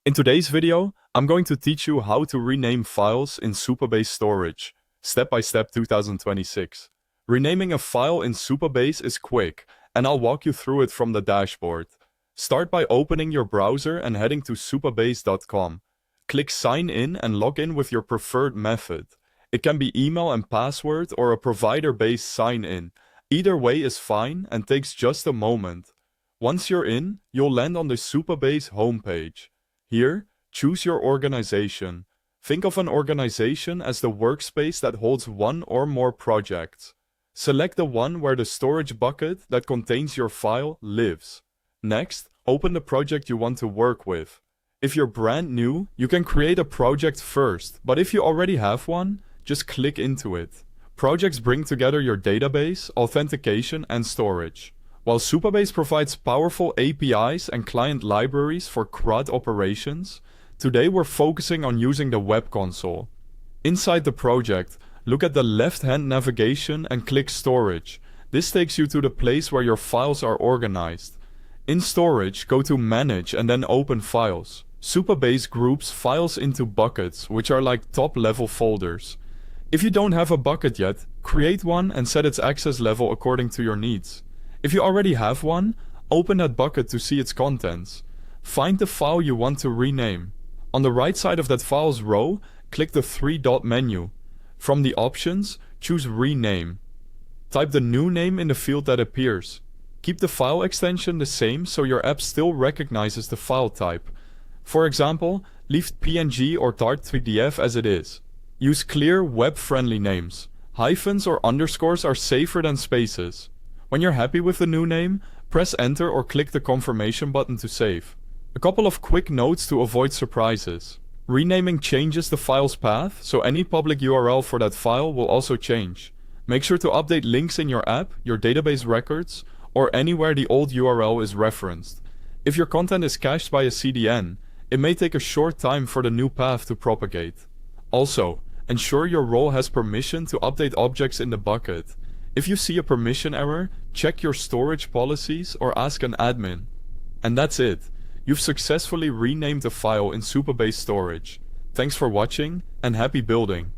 In today's video, I'm going to teach you how to rename files in Supabase Storage, step by step 2026. Renaming a file in Supabase is quick, and I'll walk you through it from the dashboard. Start by opening your browser and heading to supabase.com. Click Sign In and log in with your preferred method. It can be email and password or a provider-based sign-in. Either way is fine and takes just a moment. Once you're in, you'll land on the Supabase homepage. Here, choose your organization. Think of an organization as the workspace that holds one or more projects. Select the one where the storage bucket that contains your file lives. Next, open the project you want to work with. If you're brand new, you can create a project first, but if you already have one, just click into it. Projects bring together your database, authentication, and storage. While Supabase provides powerful APIs and client libraries for CRUD operations, today we're focusing on using the web console. Inside the project, look at the left-hand navigation and click Storage. This takes you to the place where your files are organized. In Storage, go to Manage and then Open Files. Supabase groups files into buckets, which are like top-level folders. If you don't have a bucket yet, create one and set its access level according to your needs. If you already have one, open that bucket to see its contents. Find the file you want to rename. On the right side of that file's row, click the three-dot menu. From the options, choose Rename. Type the new name in the field that appears. Keep the file extension the same so your app still recognizes the file type. For example, leave PNG or Tart3DF as it is. Use clear, web-friendly names. Hyphens or underscores are safer than spaces. When you're happy with the new name, press Enter or click the confirmation button to save. A couple of quick notes to avoid surprises. Renaming changes the file's path, so any public URL for that file will also change. Make sure to update links in your app, your database records, or anywhere the old URL is referenced. If your content is cached by a CDN, it may take a short time for the new path to propagate. Also, ensure your role has permission to update objects in the bucket. If you see a permission error, check your storage policies or ask an admin. And that's it. You've successfully renamed a file in Supabase Storage. Thanks for watching and happy building.